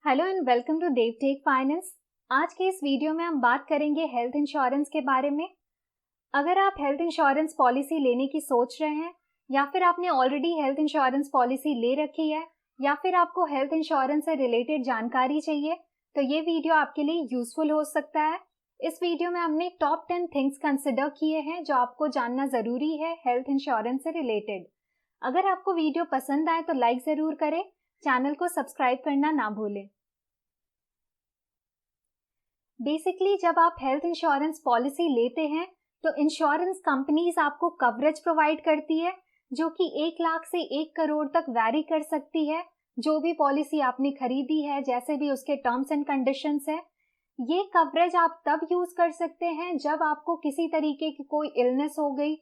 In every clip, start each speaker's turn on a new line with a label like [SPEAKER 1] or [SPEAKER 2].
[SPEAKER 1] Hello and welcome to Devtech finance. आज के इस वीडियो में हम बात करेंगे हेल्थ इंश्योरेंस के बारे में। अगर आप हेल्थ इंश्योरेंस पॉलिसी लेने की सोच रहे हैं या फिर आपने ऑलरेडी हेल्थ इंश्योरेंस पॉलिसी ले रखी है या फिर आपको हेल्थ इंश्योरेंस से रिलेटेड जानकारी चाहिए तो ये वीडियो आपके लिए यूजफुल हो सकता है। इस वीडियो में हमने टॉप 10 थिंग्स कंसिडर किए हैं जो आपको जानना जरूरी है हेल्थ इंश्योरेंस से रिलेटेड। अगर आपको वीडियो पसंद आए तो लाइक जरूर करें, चैनल को सब्सक्राइब करना ना भूलें। बेसिकली जब आप हेल्थ इंश्योरेंस पॉलिसी लेते हैं तो इंश्योरेंस कंपनीज आपको कवरेज प्रोवाइड करती है जो कि 1 लाख से 1 करोड़ तक वैरी कर सकती है। जो भी पॉलिसी आपने खरीदी है, जैसे भी उसके टर्म्स एंड कंडीशंस है, ये कवरेज आप तब यूज कर सकते हैं जब आपको किसी तरीके की कोई इलनेस हो गई,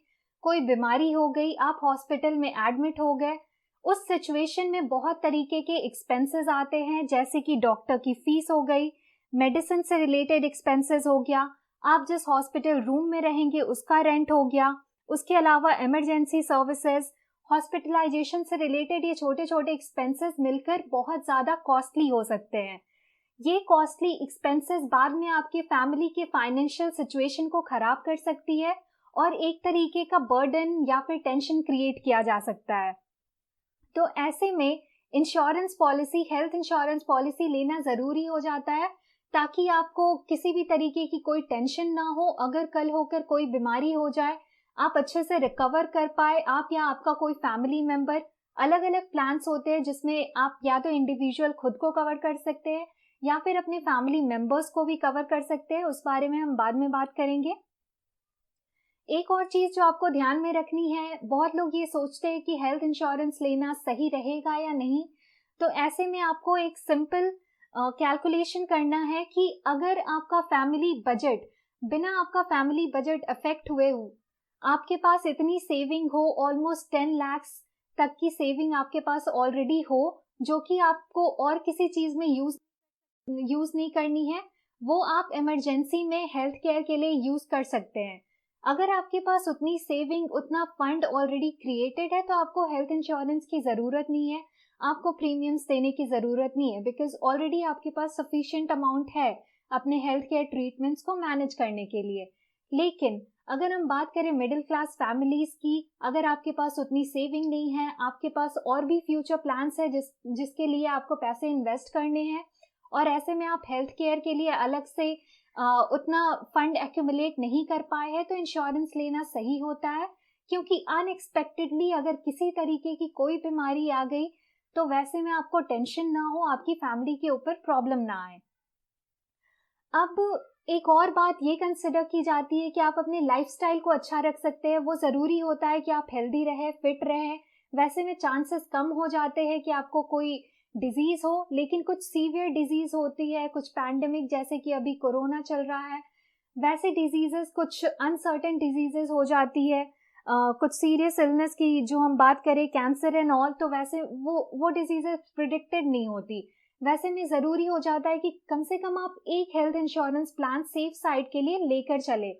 [SPEAKER 1] कोई बीमारी हो गई, आप हॉस्पिटल में एडमिट हो गए। उस सिचुएशन में बहुत तरीके के एक्सपेंसेस आते हैं, जैसे कि डॉक्टर की फीस हो गई, मेडिसिन से रिलेटेड एक्सपेंसेस हो गया, आप जिस हॉस्पिटल रूम में रहेंगे उसका रेंट हो गया, उसके अलावा इमरजेंसी सर्विसेज, हॉस्पिटलाइजेशन से रिलेटेड ये छोटे छोटे एक्सपेंसेस मिलकर बहुत ज़्यादा कॉस्टली हो सकते हैं। ये कॉस्टली एक्सपेंसेस बाद में आपके फैमिली के फाइनेंशियल सिचुएशन को खराब कर सकती है और एक तरीके का बर्डन या फिर टेंशन क्रिएट किया जा सकता है। तो ऐसे में insurance policy, health insurance policy लेना ज़रूरी हो जाता है ताकि आपको किसी भी तरीके की कोई टेंशन ना हो। अगर कल होकर कोई बीमारी हो जाए, आप अच्छे से रिकवर कर पाए, आप या आपका कोई फैमिली मेंबर। अलग अलग प्लान्स होते हैं जिसमें आप या तो इंडिविजुअल खुद को कवर कर सकते हैं या फिर अपने फैमिली मेंबर्स को भी कवर कर सकते हैं। उस बारे में हम बाद में बात करेंगे। एक और चीज जो आपको ध्यान में रखनी है, बहुत लोग ये सोचते हैं कि हेल्थ इंश्योरेंस लेना सही रहेगा या नहीं। तो ऐसे में आपको एक सिंपल कैलकुलेशन करना है कि अगर आपका फैमिली बजट, बिना आपका फैमिली बजट अफेक्ट हुए हो, आपके पास इतनी सेविंग हो, ऑलमोस्ट 10 लाख तक की सेविंग आपके पास ऑलरेडी हो, जो कि आपको और किसी चीज में यूज नहीं करनी है, वो आप इमरजेंसी में हेल्थ केयर के लिए यूज कर सकते हैं। अगर आपके पास उतनी सेविंग, उतना फंड ऑलरेडी क्रिएटेड है तो आपको हेल्थ इंश्योरेंस की जरूरत नहीं है, आपको प्रीमियम्स देने की जरूरत नहीं है, बिकॉज ऑलरेडी आपके पास सफिशिएंट अमाउंट है अपने हेल्थ केयर ट्रीटमेंट्स को मैनेज करने के लिए। लेकिन अगर हम बात करें मिडिल क्लास फैमिलीज की, अगर आपके पास उतनी सेविंग नहीं है, आपके पास और भी फ्यूचर प्लान्स है जिसके लिए आपको पैसे इन्वेस्ट करने हैं और ऐसे में आप हेल्थ केयर के लिए अलग से उतना फंड एक्यूमुलेट नहीं कर पाए हैं, तो इंश्योरेंस लेना सही होता है। क्योंकि अनएक्सपेक्टेडली अगर किसी तरीके की कोई बीमारी आ गई तो वैसे में आपको टेंशन ना हो, आपकी फैमिली के ऊपर प्रॉब्लम ना आए। अब एक और बात ये कंसिडर की जाती है कि आप अपने लाइफस्टाइल को अच्छा रख सकते हैं। वो ज़रूरी होता है कि आप हेल्दी रहे, फिट रहे। वैसे में चांसेस कम हो जाते हैं कि आपको कोई डिजीज हो, लेकिन कुछ सीवियर डिजीज होती है, कुछ पैंडेमिक जैसे कि अभी कोरोना चल रहा है, वैसे डिजीजेस, कुछ अनसर्टेन डिजीजेस हो जाती है, कुछ सीरियस इलनेस की जो हम बात करें, कैंसर एंड ऑल, तो वैसे वो डिजीजेस प्रिडिक्टेड नहीं होती। वैसे में ज़रूरी हो जाता है कि कम से कम आप एक health insurance plan safe side के लिए लेकर चले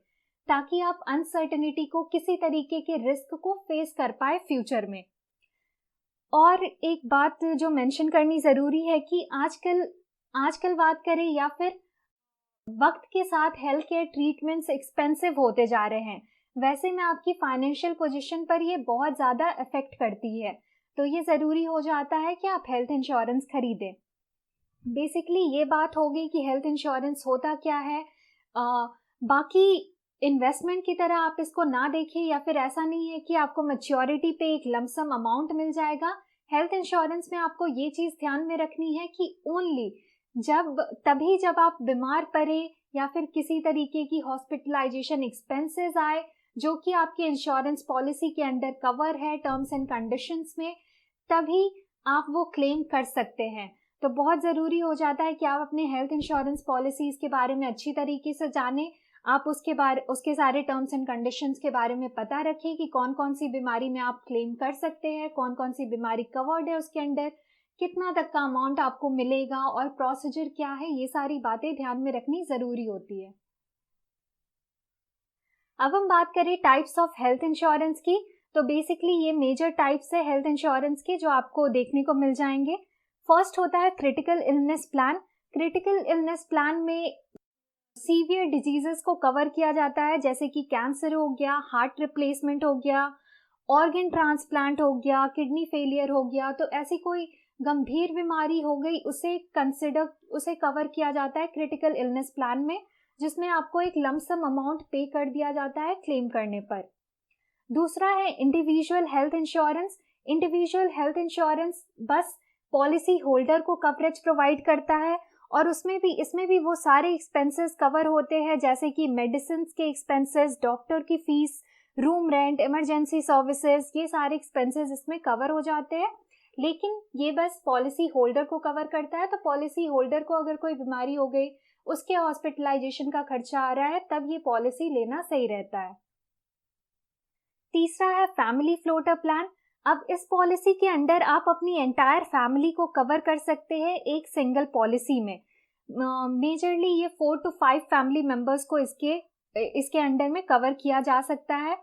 [SPEAKER 1] ताकि आप अनसर्टेनिटी को, किसी तरीके के रिस्क को फेस कर पाए फ्यूचर में। और एक बात जो मेंशन करनी ज़रूरी है कि आजकल बात करें या फिर वक्त के साथ हेल्थ केयर ट्रीटमेंट्स एक्सपेंसिव होते जा रहे हैं। वैसे में आपकी फाइनेंशियल पोजीशन पर ये बहुत ज़्यादा इफेक्ट करती है, तो ये ज़रूरी हो जाता है कि आप हेल्थ इंश्योरेंस खरीदें। बेसिकली ये बात हो गई कि हेल्थ इंश्योरेंस होता क्या है। बाकी इन्वेस्टमेंट की तरह आप इसको ना देखें, या फिर ऐसा नहीं है कि आपको मैच्योरिटी पे एक लमसम अमाउंट मिल जाएगा। हेल्थ इंश्योरेंस में आपको ये चीज़ ध्यान में रखनी है कि ओनली जब आप बीमार पड़े या फिर किसी तरीके की हॉस्पिटलाइजेशन एक्सपेंसेस आए जो कि आपके इंश्योरेंस पॉलिसी के अंडर कवर है टर्म्स एंड कंडीशंस में, तभी आप वो क्लेम कर सकते हैं। तो बहुत ज़रूरी हो जाता है कि आप अपने हेल्थ इंश्योरेंस पॉलिसीज़ के बारे में अच्छी तरीके से जानें। आप उसके सारे टर्म्स एंड कंडीशंस के बारे में पता रखें कि कौन कौन सी बीमारी में आप क्लेम कर सकते हैं, कौन कौन सी बीमारी कवर्ड है उसके अंडर, कितना तक का अमाउंट आपको मिलेगा और प्रोसीजर क्या है, ये सारी बातें ध्यान में रखनी ज़रूरी होती है। अब हम बात करें टाइप्स ऑफ हेल्थ इंश्योरेंस की, तो बेसिकली ये मेजर टाइप्स है हेल्थ इंश्योरेंस के जो आपको देखने को मिल जाएंगे। फर्स्ट होता है critical illness plan. Critical illness plan में सीवियर डिजीजेस को कवर किया जाता है, जैसे कि कैंसर हो गया, हार्ट रिप्लेसमेंट हो गया, ऑर्गन ट्रांसप्लांट हो गया, किडनी फेलियर हो गया। तो ऐसी कोई गंभीर बीमारी हो गई, उसे कवर किया जाता है क्रिटिकल इलनेस प्लान में, जिसमें आपको एक लमसम अमाउंट पे कर दिया जाता है क्लेम करने पर। दूसरा है individual health insurance. Individual health insurance बस पॉलिसी होल्डर को कवरेज प्रोवाइड करता है, और इसमें भी वो सारे एक्सपेंसेस कवर होते हैं, जैसे कि मेडिसिन के एक्सपेंसेस, डॉक्टर की fees, room rent, emergency services, ये सारे एक्सपेंसेस इसमें कवर हो जाते हैं। लेकिन ये बस पॉलिसी होल्डर को कवर करता है, तो पॉलिसी होल्डर को अगर कोई बीमारी हो गई, उसके हॉस्पिटलाइजेशन का खर्चा आ रहा है, तब ये पॉलिसी लेना सही रहता है। तीसरा है फैमिली फ्लोटर प्लान। अब इस पॉलिसी के अंडर आप अपनी एंटायर फैमिली को कवर कर सकते हैं एक सिंगल पॉलिसी में। मेजरली ये 4 to 5 फैमिली मेंबर्स को इसके अंडर में कवर किया जा सकता है।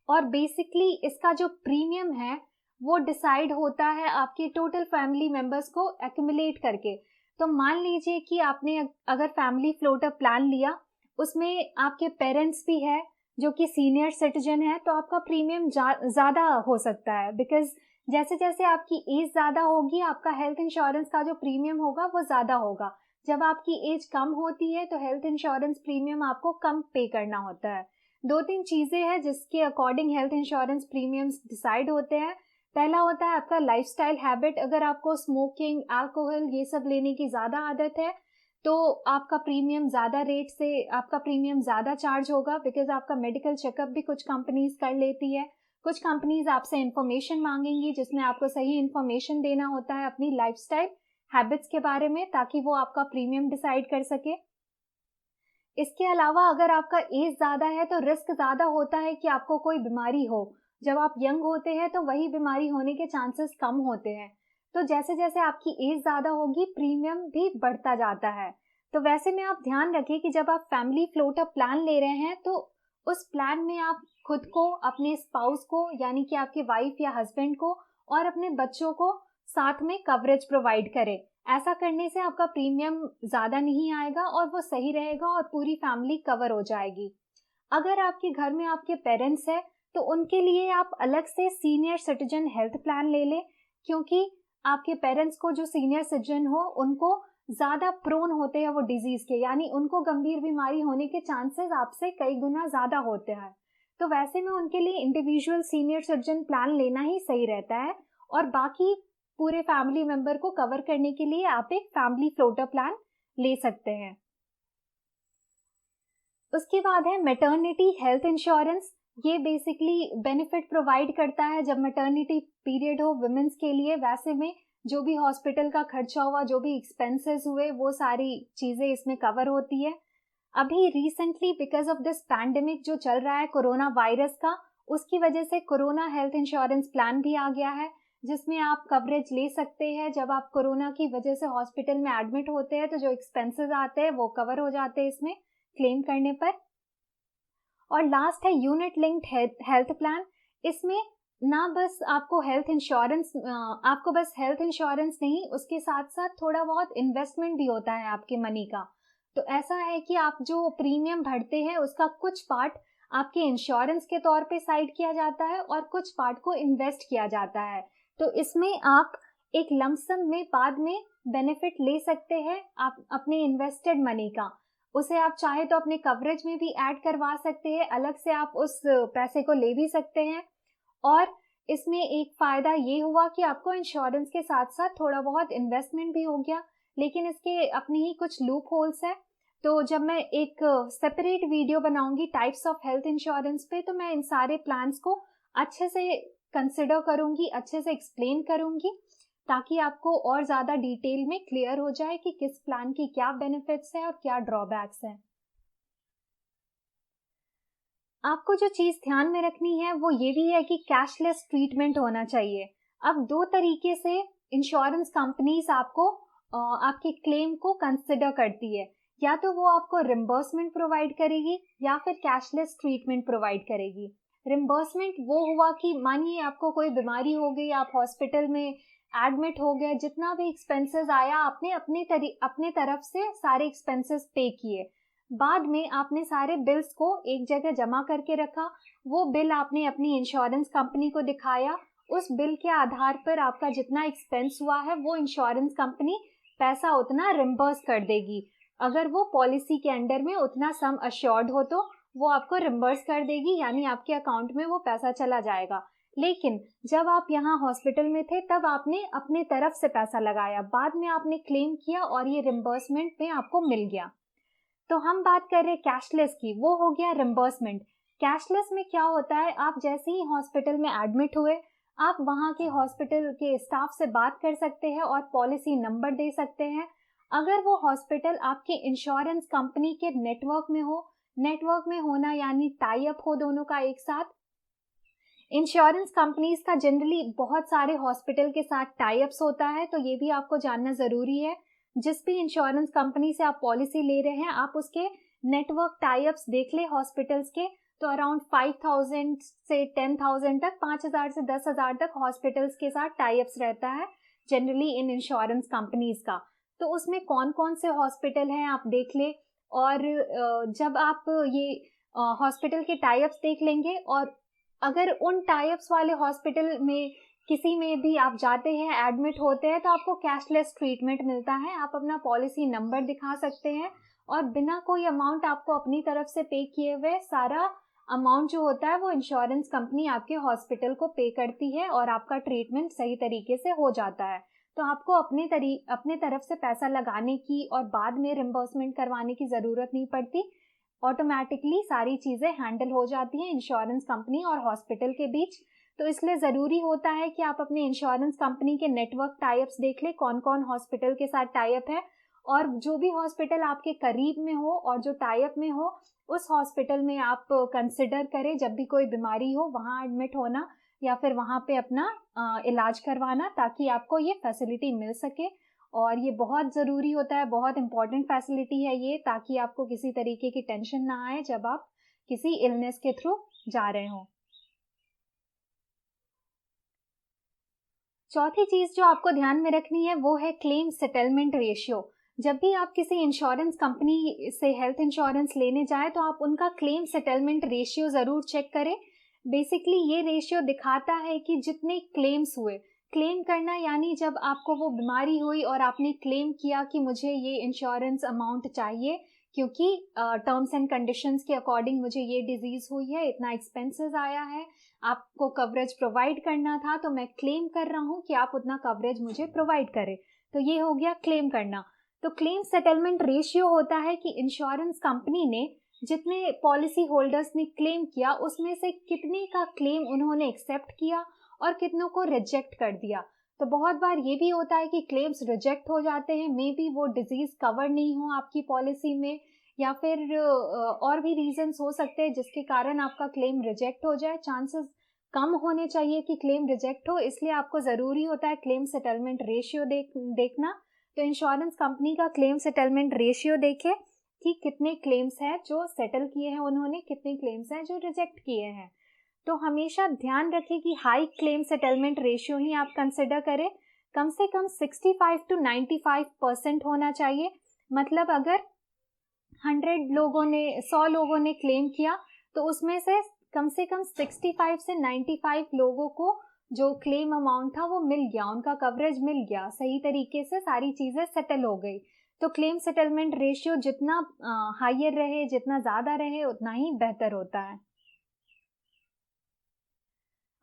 [SPEAKER 1] और बेसिकली इसका जो प्रीमियम है वो डिसाइड होता है आपके टोटल फैमिली मेंबर्स को एक्यूमुलेट करके। तो मान लीजिए कि आपने अगर फैमिली फ्लोटर प्लान लिया, उसमें आपके पेरेंट्स भी है जो कि सीनियर सिटीजन है, तो आपका प्रीमियम ज़्यादा हो सकता है, बिकॉज जैसे जैसे आपकी एज ज़्यादा होगी, आपका हेल्थ इंश्योरेंस का जो प्रीमियम होगा वो ज़्यादा होगा। जब आपकी एज कम होती है तो हेल्थ इंश्योरेंस प्रीमियम आपको कम पे करना होता है। 2-3 चीज़ें हैं जिसके according health insurance premiums decide होते हैं। पहला होता है आपका लाइफस्टाइल हैबिट। अगर आपको स्मोकिंग, अल्कोहल ये सब लेने की ज़्यादा आदत है, तो आपका प्रीमियम ज़्यादा चार्ज होगा, बिकॉज आपका मेडिकल चेकअप भी कुछ कंपनीज कर लेती है। कुछ कंपनीज आपसे इंफॉर्मेशन मांगेंगी, जिसमें आपको सही इंफॉर्मेशन देना होता है अपनी लाइफस्टाइल हैबिट्स के बारे में, ताकि वो आपका प्रीमियम डिसाइड कर सके। इसके अलावा अगर आपका एज ज़्यादा है तो रिस्क ज़्यादा होता है कि आपको कोई बीमारी हो। जब आप यंग होते हैं तो वही बीमारी होने के चांसेस कम होते हैं। तो जैसे जैसे आपकी एज ज़्यादा होगी, प्रीमियम भी बढ़ता जाता है। तो वैसे में आप ध्यान रखें कि जब आप फैमिली फ्लोटर प्लान ले रहे हैं, तो उस प्लान में आप खुद को, अपने स्पाउस को, यानी कि आपके वाइफ या हस्बैंड को, और अपने बच्चों को साथ में कवरेज प्रोवाइड करें। ऐसा करने से आपका प्रीमियम ज़्यादा नहीं आएगा और वो सही रहेगा और पूरी फैमिली कवर हो जाएगी। अगर आपके घर में आपके पेरेंट्स हैं, तो उनके लिए आप अलग से सीनियर सिटीजन हेल्थ प्लान ले लें, क्योंकि आपके पेरेंट्स को, जो सीनियर सिटीजन हो, उनको ज़्यादा प्रोन होते हैं वो डिजीज़ के, यानी उनको गंभीर बीमारी होने के चांसेस आपसे कई गुना ज़्यादा होते हैं। तो वैसे में उनके लिए इंडिविजुअल सीनियर सिटीजन प्लान लेना ही सही रहता है, और बाकी पूरे फैमिली मेंबर को कवर करने के लिए आप एक फैमिली फ्लोटर प्लान ले सकते हैं। उसके बाद है मैटरनिटी हेल्थ इंश्योरेंस। ये बेसिकली बेनिफिट प्रोवाइड करता है जब मैटरनिटी पीरियड हो वुमेन्स के लिए। वैसे में जो भी हॉस्पिटल का खर्चा हुआ, जो भी एक्सपेंसेस हुए, वो सारी चीज़ें इसमें कवर होती है। अभी recently because of this pandemic जो चल रहा है कोरोना वायरस का, उसकी वजह से कोरोना हेल्थ इंश्योरेंस प्लान भी आ गया है, जिसमें आप कवरेज ले सकते हैं। जब आप कोरोना की वजह से हॉस्पिटल में एडमिट होते हैं, तो जो एक्सपेंसेस आते हैं वो कवर हो जाते हैं इसमें क्लेम करने पर। और लास्ट है यूनिट लिंक्ड हेल्थ प्लान। इसमें ना बस आपको हेल्थ इंश्योरेंस नहीं, उसके साथ साथ थोड़ा बहुत इन्वेस्टमेंट भी होता है आपके मनी का। तो ऐसा है कि आप जो प्रीमियम भरते हैं उसका कुछ पार्ट आपके इंश्योरेंस के तौर पे साइड किया जाता है और कुछ पार्ट को इन्वेस्ट किया जाता है। तो इसमें आप एक लमसम में बाद में बेनिफिट ले सकते हैं आप अपने इन्वेस्टेड मनी का। उसे आप चाहे तो अपने कवरेज में भी ऐड करवा सकते हैं, अलग से आप उस पैसे को ले भी सकते हैं। और इसमें एक फ़ायदा ये हुआ कि आपको इंश्योरेंस के साथ साथ थोड़ा बहुत इन्वेस्टमेंट भी हो गया, लेकिन इसके अपने ही कुछ लूप होल्स हैं। तो जब मैं एक सेपरेट वीडियो बनाऊंगी टाइप्स ऑफ हेल्थ इंश्योरेंस पे, तो मैं इन सारे प्लान्स को अच्छे से कंसिडर करूंगी, अच्छे से एक्सप्लेन करूंगी, ताकि आपको और ज़्यादा डिटेल में क्लियर हो जाए कि किस प्लान की क्या बेनिफिट्स हैं और क्या ड्रॉबैक्स हैं। आपको जो चीज़ ध्यान में रखनी है वो ये भी है कि कैशलेस ट्रीटमेंट होना चाहिए। अब 2 तरीके से इंश्योरेंस कंपनीज आपको आपके क्लेम को कंसिडर करती है। या तो वो आपको रिम्बर्समेंट प्रोवाइड करेगी या फिर कैशलेस ट्रीटमेंट प्रोवाइड करेगी। रिम्बर्समेंट वो हुआ कि मानिए आपको कोई बीमारी हो गई, आप हॉस्पिटल में एडमिट हो गए, जितना भी एक्सपेंसेस आया आपने अपने तरफ से सारे एक्सपेंसेस पे किए। बाद में आपने सारे बिल्स को एक जगह जमा करके रखा, वो बिल आपने अपनी इंश्योरेंस कंपनी को दिखाया, उस बिल के आधार पर आपका जितना एक्सपेंस हुआ है वो इंश्योरेंस कंपनी पैसा उतना रिम्बर्स कर देगी। अगर वो पॉलिसी के अंडर में उतना सम अश्योर्ड हो तो वो आपको रिम्बर्स कर देगी, यानी आपके अकाउंट में वो पैसा चला जाएगा। लेकिन जब आप यहाँ हॉस्पिटल में थे तब आपने अपने तरफ से पैसा लगाया, बाद में आपने क्लेम किया और ये रिम्बर्समेंट में आपको मिल गया। तो हम बात कर रहे कैशलेस की, वो हो गया रिम्बर्समेंट। कैशलेस में क्या होता है, आप जैसे ही हॉस्पिटल में एडमिट हुए आप वहाँ के हॉस्पिटल के स्टाफ से बात कर सकते हैं और पॉलिसी नंबर दे सकते हैं। अगर वो हॉस्पिटल आपके इंश्योरेंस कंपनी के नेटवर्क में हो, नेटवर्क में होना यानी टाई अप हो दोनों का एक साथ। इंश्योरेंस कंपनीज का जनरली बहुत सारे हॉस्पिटल के साथ टाई अप्स होता है, तो ये भी आपको जानना जरूरी है। जिस भी इंश्योरेंस कंपनी से आप पॉलिसी ले रहे हैं आप उसके नेटवर्क टाई अप्स देख ले हॉस्पिटल्स के, तो अराउंड 5,000 से 10,000 तक, 5,000 से 10,000 तक हॉस्पिटल्स के साथ टाई अप्स रहता है जनरली इन इंश्योरेंस कंपनीज का। तो उसमें कौन कौन से हॉस्पिटल हैं आप देख ले, और जब आप ये हॉस्पिटल के टाई अप्स देख लेंगे और अगर उन टाई अप्स वाले हॉस्पिटल में किसी में भी आप जाते हैं एडमिट होते हैं तो आपको कैशलेस ट्रीटमेंट मिलता है। आप अपना पॉलिसी नंबर दिखा सकते हैं और बिना कोई अमाउंट आपको अपनी तरफ से पे किए हुए सारा अमाउंट जो होता है वो इंश्योरेंस कंपनी आपके हॉस्पिटल को पे करती है और आपका ट्रीटमेंट सही तरीके से हो जाता है। तो आपको अपने तरफ से पैसा लगाने की और बाद में रिम्बर्समेंट करवाने की ज़रूरत नहीं पड़ती, ऑटोमेटिकली सारी चीज़ें हैंडल हो जाती हैं इंश्योरेंस कंपनी और हॉस्पिटल के बीच। तो इसलिए ज़रूरी होता है कि आप अपने इंश्योरेंस कंपनी के नेटवर्क टाई अप्स देख लें, कौन कौन हॉस्पिटल के साथ टाई अप है, और जो भी हॉस्पिटल आपके करीब में हो और जो टाई अप में हो उस हॉस्पिटल में आप कंसिडर करें जब भी कोई बीमारी हो वहाँ एडमिट होना या फिर वहाँ पे अपना इलाज करवाना, ताकि आपको ये फैसिलिटी मिल सके। और ये बहुत ज़रूरी होता है, बहुत इंपॉर्टेंट फैसिलिटी है ये, ताकि आपको किसी तरीके की टेंशन ना आए जब आप किसी इलनेस के थ्रू जा रहे हो। चौथी चीज जो आपको ध्यान में रखनी है वो है क्लेम सेटलमेंट रेशियो। जब भी आप किसी इंश्योरेंस कंपनी से हेल्थ इंश्योरेंस लेने जाए तो आप उनका क्लेम सेटलमेंट रेशियो जरूर चेक करें। बेसिकली ये रेशियो दिखाता है कि जितने क्लेम्स हुए, क्लेम करना यानी जब आपको वो बीमारी हुई और आपने क्लेम किया कि मुझे ये इंश्योरेंस अमाउंट चाहिए क्योंकि टर्म्स एंड कंडीशंस के अकॉर्डिंग मुझे ये डिजीज हुई है, इतना एक्सपेंसेस आया है, आपको कवरेज प्रोवाइड करना था, तो मैं क्लेम कर रहा हूँ कि आप उतना कवरेज मुझे प्रोवाइड करें। तो ये हो गया क्लेम करना। तो क्लेम सेटलमेंट रेशियो होता है कि इंश्योरेंस कंपनी ने जितने पॉलिसी होल्डर्स ने क्लेम किया उसमें से कितने का क्लेम उन्होंने एक्सेप्ट किया और कितनों को रिजेक्ट कर दिया। तो बहुत बार ये भी होता है कि क्लेम्स रिजेक्ट हो जाते हैं, मे बी वो डिजीज कवर नहीं हो आपकी पॉलिसी में, या फिर और भी रीजंस हो सकते हैं जिसके कारण आपका क्लेम रिजेक्ट हो जाए। चांसेस कम होने चाहिए कि क्लेम रिजेक्ट हो, इसलिए आपको ज़रूरी होता है क्लेम सेटलमेंट रेशियो देखना। तो इंश्योरेंस कंपनी का क्लेम सेटलमेंट रेशियो देखें कि कितने क्लेम्स हैं जो सेटल किए हैं उन्होंने, कितने क्लेम्स हैं जो रिजेक्ट किए हैं। तो हमेशा ध्यान रखें कि हाई क्लेम सेटलमेंट रेशियो ही आप कंसिडर करें। कम से कम 65 to 95% होना चाहिए। मतलब अगर 100 लोगों ने क्लेम किया तो उसमें से कम 65 से 95 लोगों को जो क्लेम अमाउंट था वो मिल गया, उनका कवरेज मिल गया, सही तरीके से सारी चीज़ें सेटल हो गई। तो क्लेम सेटलमेंट रेशियो जितना हायर रहे, जितना ज़्यादा रहे, उतना ही बेहतर होता है।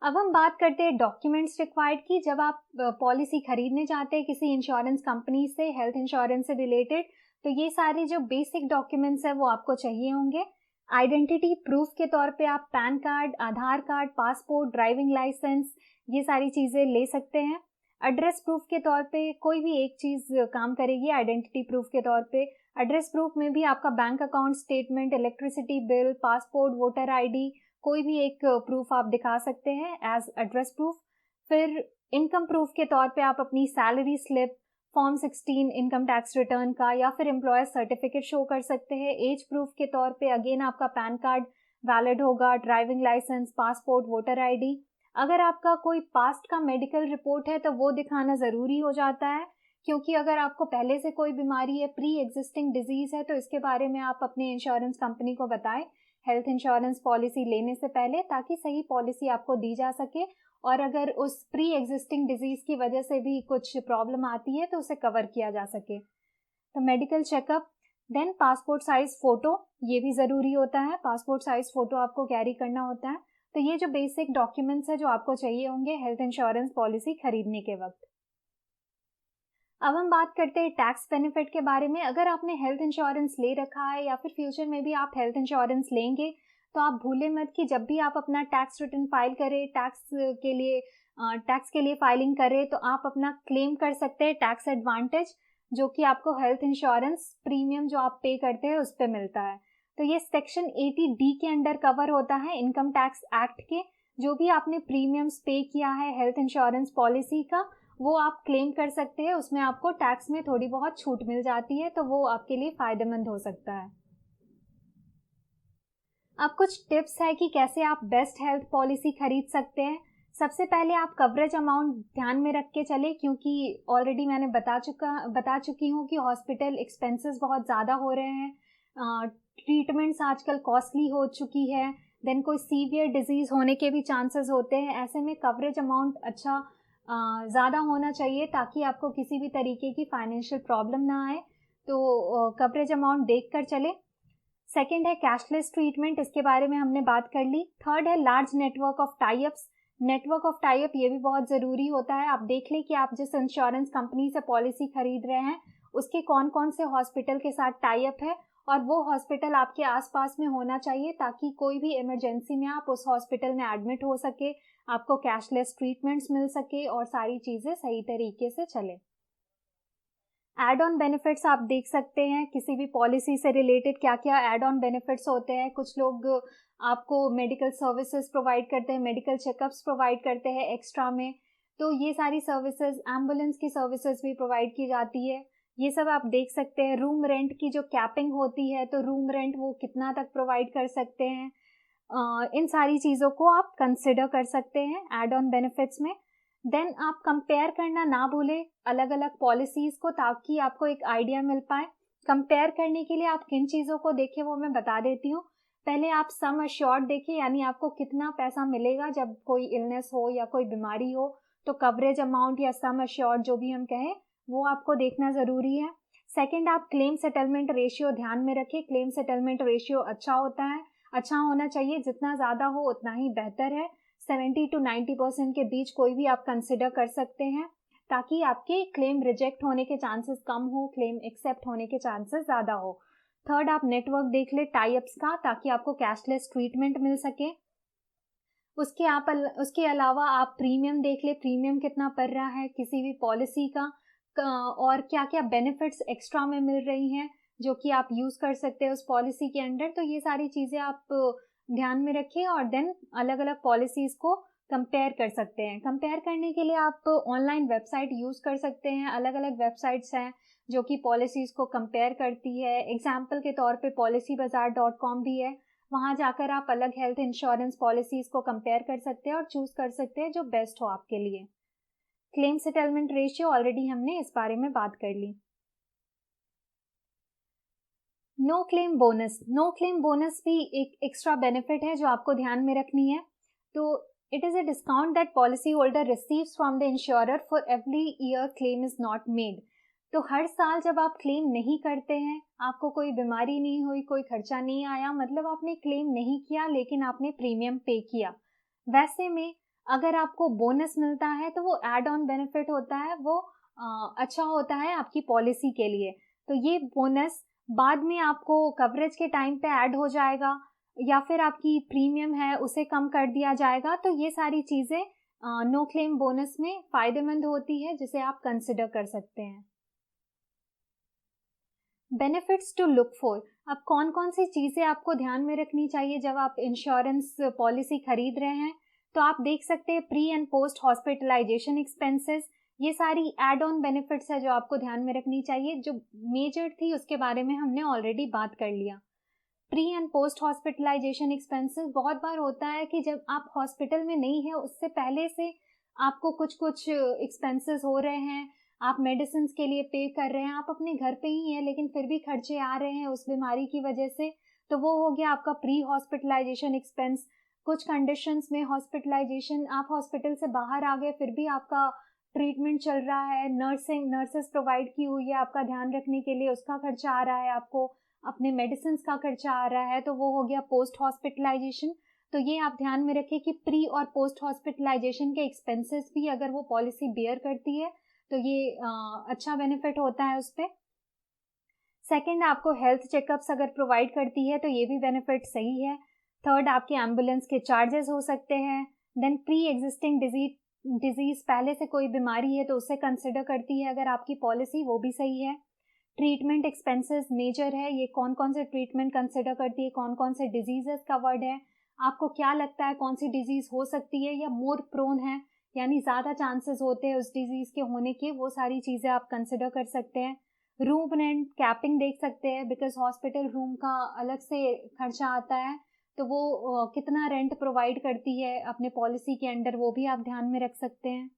[SPEAKER 1] अब हम बात करते हैं डॉक्यूमेंट्स रिक्वायर्ड की। जब आप पॉलिसी खरीदने जाते हैं किसी इंश्योरेंस कंपनी से हेल्थ इंश्योरेंस से रिलेटेड, तो ये सारे जो बेसिक डॉक्यूमेंट्स है वो आपको चाहिए होंगे। आइडेंटिटी प्रूफ के तौर पे आप पैन कार्ड, आधार कार्ड, पासपोर्ट, ड्राइविंग लाइसेंस, ये सारी चीज़ें ले सकते हैं। एड्रेस प्रूफ के तौर पे कोई भी एक चीज़ काम करेगी आइडेंटिटी प्रूफ के तौर पे। एड्रेस प्रूफ में भी आपका bank account statement, electricity bill, passport, voter ID, कोई भी एक प्रूफ आप दिखा सकते हैं एज एड्रेस प्रूफ। फिर इनकम प्रूफ के तौर पे आप अपनी salary slip, form 16 income tax return का, या फिर एम्प्लॉयर सर्टिफिकेट शो कर सकते हैं। एज प्रूफ के तौर पे अगेन आपका पैन कार्ड वैलिड होगा, driving licence, passport, voter ID. अगर आपका कोई पास्ट का मेडिकल रिपोर्ट है तो वो दिखाना ज़रूरी हो जाता है, क्योंकि अगर आपको पहले से कोई बीमारी है, प्री एग्जिस्टिंग डिजीज़ है, तो इसके बारे में आप अपने इंश्योरेंस कंपनी को बताएं हेल्थ इंश्योरेंस पॉलिसी लेने से पहले, ताकि सही पॉलिसी आपको दी जा सके। और अगर उस प्री एग्जिस्टिंग डिजीज़ की वजह से भी कुछ प्रॉब्लम आती है तो उसे कवर किया जा सके। तो medical checkup, then passport size photo, ये भी ज़रूरी होता है। पासपोर्ट साइज फ़ोटो आपको कैरी करना होता है। तो ये जो बेसिक डॉक्यूमेंट्स है जो आपको चाहिए होंगे हेल्थ इंश्योरेंस पॉलिसी खरीदने के वक्त। अब हम बात करते हैं टैक्स बेनिफिट के बारे में। अगर आपने हेल्थ इंश्योरेंस ले रखा है या फिर फ्यूचर में भी आप हेल्थ इंश्योरेंस लेंगे, तो आप भूलें मत कि जब भी आप अपना टैक्स रिटर्न फाइल करें, टैक्स के लिए फाइलिंग करें, तो आप अपना क्लेम कर सकते हैं टैक्स एडवांटेज, जो कि आपको हेल्थ इंश्योरेंस प्रीमियम जो आप पे करते हैं उस पर मिलता है। तो ये सेक्शन 80D के अंडर कवर होता है इनकम टैक्स एक्ट के। जो भी आपने प्रीमियम्स पे किया है हेल्थ इंश्योरेंस पॉलिसी का, वो आप क्लेम कर सकते हैं। उसमें आपको टैक्स में थोड़ी बहुत छूट मिल जाती है, तो वो आपके लिए फ़ायदेमंद हो सकता है। अब कुछ टिप्स है कि कैसे आप बेस्ट हेल्थ पॉलिसी खरीद सकते हैं। सबसे पहले आप कवरेज अमाउंट ध्यान में रख के चले, क्योंकि ऑलरेडी मैंने बता चुकी हूँ कि हॉस्पिटल एक्सपेंसेस बहुत ज़्यादा हो रहे हैं, ट्रीटमेंट्स आजकल कॉस्टली हो चुकी है, देन कोई सीवियर डिजीज़ होने के भी चांसेस होते हैं। ऐसे में कवरेज अमाउंट अच्छा ज़्यादा होना चाहिए, ताकि आपको किसी भी तरीके की फाइनेंशियल प्रॉब्लम ना आए। तो कवरेज अमाउंट देख कर चले। सेकेंड है कैशलेस ट्रीटमेंट, इसके बारे में हमने बात कर ली। थर्ड है large network of types. Network of type ये भी बहुत ज़रूरी होता है। आप देख लें कि आप जिस इंश्योरेंस कंपनी से पॉलिसी खरीद रहे हैं उसके कौन कौन से हॉस्पिटल के साथ टाइप है, और वो हॉस्पिटल आपके आसपास में होना चाहिए, ताकि कोई भी इमरजेंसी में आप उस हॉस्पिटल में एडमिट हो सके, आपको कैशलेस ट्रीटमेंट्स मिल सके और सारी चीज़ें सही तरीके से चले। एड ऑन बेनिफिट्स आप देख सकते हैं किसी भी पॉलिसी से रिलेटेड क्या क्या एड ऑन बेनिफिट्स होते हैं। कुछ लोग आपको मेडिकल सर्विसेज प्रोवाइड करते हैं, मेडिकल चेकअप्स प्रोवाइड करते हैं एक्स्ट्रा में। तो ये सारी सर्विसेज, एम्बुलेंस की सर्विसेज भी प्रोवाइड की जाती है, ये सब आप देख सकते हैं। रूम रेंट की जो कैपिंग होती है, तो रूम रेंट वो कितना तक प्रोवाइड कर सकते हैं, इन सारी चीज़ों को आप कंसिडर कर सकते हैं एड ऑन बेनिफिट्स में। देन आप कंपेयर करना ना भूलें अलग अलग पॉलिसीज़ को, ताकि आपको एक आइडिया मिल पाए। कंपेयर करने के लिए आप किन चीज़ों को देखें वो मैं बता देती हूँ। पहले आप सम अश्योर्ड देखिए, यानी आपको कितना पैसा मिलेगा जब कोई इलनेस हो या कोई बीमारी हो। तो कवरेज अमाउंट या सम अश्योर्ड जो भी हम कहें, वो आपको देखना ज़रूरी है। सेकेंड, आप क्लेम सेटलमेंट रेशियो ध्यान में रखें। क्लेम सेटलमेंट रेशियो अच्छा होता है, अच्छा होना चाहिए, जितना ज़्यादा हो उतना ही बेहतर है। 70 to 90% के बीच कोई भी आप कंसिडर कर सकते हैं, ताकि आपके क्लेम रिजेक्ट होने के चांसेस कम हो, क्लेम एक्सेप्ट होने के चांसेस ज़्यादा हो। थर्ड, आप नेटवर्क देख ले टाइप्स का, ताकि आपको कैशलेस ट्रीटमेंट मिल सके। उसके अलावा आप प्रीमियम देख ले, प्रीमियम कितना पड़ रहा है किसी भी पॉलिसी का, और क्या क्या बेनिफिट्स एक्स्ट्रा में मिल रही हैं जो कि आप यूज़ कर सकते हैं उस पॉलिसी के अंडर। तो ये सारी चीज़ें आप ध्यान में रखिए, और देन अलग अलग पॉलिसीज़ को कंपेयर कर सकते हैं। कंपेयर करने के लिए आप ऑनलाइन वेबसाइट यूज़ कर सकते हैं। अलग अलग वेबसाइट्स हैं जो कि पॉलिसीज़ को कंपेयर करती है। एग्जाम्पल के तौर पे policybazaar.com भी है, वहाँ जाकर आप अलग हेल्थ इंश्योरेंस पॉलिसीज़ को कंपेयर कर सकते हैं और चूज़ कर सकते हैं जो बेस्ट हो आपके लिए। क्लेम सेटलमेंट रेशियो ऑलरेडी हमने इस बारे में बात कर ली। No claim bonus, no claim bonus भी एक एक्स्ट्रा बेनिफिट है जो आपको ध्यान में रखनी है। तो it is a discount that policy holder receives from the insurer for every year claim is not made. तो हर साल जब आप क्लेम नहीं करते हैं, आपको कोई बीमारी नहीं हुई, कोई खर्चा नहीं आया, मतलब आपने क्लेम नहीं किया लेकिन आपने प्रीमियम पे किया, वैसे में अगर आपको बोनस मिलता है तो वो एड ऑन बेनिफिट होता है, वो अच्छा होता है आपकी पॉलिसी के लिए। तो ये बोनस बाद में आपको कवरेज के टाइम पे ऐड हो जाएगा, या फिर आपकी प्रीमियम है उसे कम कर दिया जाएगा। तो ये सारी चीज़ें नो क्लेम बोनस में फ़ायदेमंद होती है, जिसे आप कंसिडर कर सकते हैं। बेनिफिट्स टू लुक फॉर, अब कौन कौन सी चीज़ें आपको ध्यान में रखनी चाहिए जब आप इंश्योरेंस पॉलिसी खरीद रहे हैं। तो आप देख सकते हैं pre and post hospitalisation expenses, ये सारी एड ऑन बेनिफिट्स है जो आपको ध्यान में रखनी चाहिए। जो मेजर थी उसके बारे में हमने ऑलरेडी बात कर लिया। Pre and post hospitalisation expenses बहुत बार होता है कि जब आप हॉस्पिटल में नहीं है उससे पहले से आपको कुछ एक्सपेंसेस हो रहे हैं, आप मेडिसिन के लिए पे कर रहे हैं, आप अपने घर पे ही हैं लेकिन फिर भी खर्चे आ रहे हैं उस बीमारी की वजह से, तो वो हो गया आपका प्री हॉस्पिटलाइजेशन एक्सपेंस। कुछ कंडीशंस में हॉस्पिटलाइजेशन, आप हॉस्पिटल से बाहर आ गए फिर भी आपका ट्रीटमेंट चल रहा है, नर्सेस प्रोवाइड की हुई है आपका ध्यान रखने के लिए, उसका खर्चा आ रहा है, आपको अपने मेडिसिन का खर्चा आ रहा है, तो वो हो गया पोस्ट हॉस्पिटलाइजेशन। तो ये आप ध्यान में रखें कि प्री और पोस्ट हॉस्पिटलाइजेशन के एक्सपेंसेस भी अगर वो पॉलिसी बेयर करती है तो ये अच्छा बेनिफिट होता है उस पर। सेकेंड, आपको हेल्थ चेकअप्स अगर प्रोवाइड करती है तो ये भी बेनिफिट सही है। थर्ड, आपके एम्बुलेंस के चार्जेस हो सकते हैं। देन प्री एग्जिस्टिंग डिजीज, पहले से कोई बीमारी है तो उसे कंसिडर करती है अगर आपकी पॉलिसी, वो भी सही है। ट्रीटमेंट एक्सपेंसेस मेजर है, ये कौन कौन से ट्रीटमेंट कंसिडर करती है, कौन कौन से डिजीजेस कवर्ड है, आपको क्या लगता है कौन सी डिजीज हो सकती है या मोर प्रोन है, यानी ज़्यादा चांसेस होते हैं उस डिजीज के होने के, वो सारी चीज़ें आप कंसिडर कर सकते हैं। रूम रेंट कैपिंग देख सकते हैं, बिकॉज हॉस्पिटल रूम का अलग से खर्चा आता है, तो वो कितना रेंट प्रोवाइड करती है अपने पॉलिसी के अंडर, वो भी आप ध्यान में रख सकते हैं।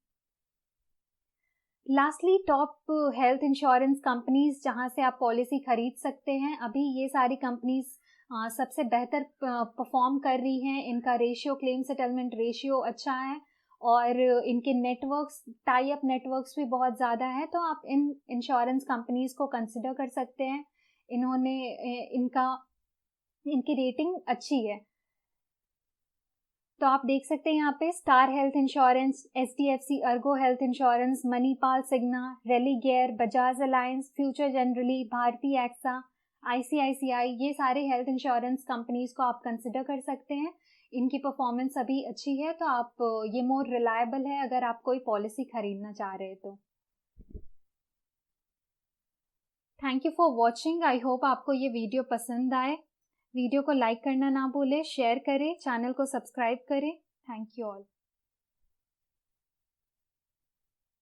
[SPEAKER 1] Lastly, top health insurance companies जहां से आप पॉलिसी खरीद सकते हैं। अभी ये सारी कंपनीज सबसे बेहतर परफॉर्म कर रही हैं, इनका रेशियो, क्लेम सेटलमेंट रेशियो अच्छा है और इनके नेटवर्क्स, टाई अप नेटवर्क्स भी बहुत ज़्यादा है, तो आप इन इंश्योरेंस कंपनीज को कंसिडर कर सकते हैं। इनकी रेटिंग अच्छी है, तो आप देख सकते हैं यहाँ पे Star Health insurance, HDFC Ergo health insurance, Manipal Cigna, Religare, Bajaj Allianz, Future Generali, Bharti Axa, ICICI, ये सारे हेल्थ इंश्योरेंस कंपनीज को आप कंसिडर कर सकते हैं। इनकी परफॉर्मेंस अभी अच्छी है, तो आप ये मोर रिलायबल है अगर आप कोई पॉलिसी खरीदना चाह रहे हैं तो। Thank you for watching. I hope आपको ये वीडियो पसंद आए। वीडियो को लाइक करना ना भूलें, शेयर करें, चैनल को सब्सक्राइब करें। Thank you all.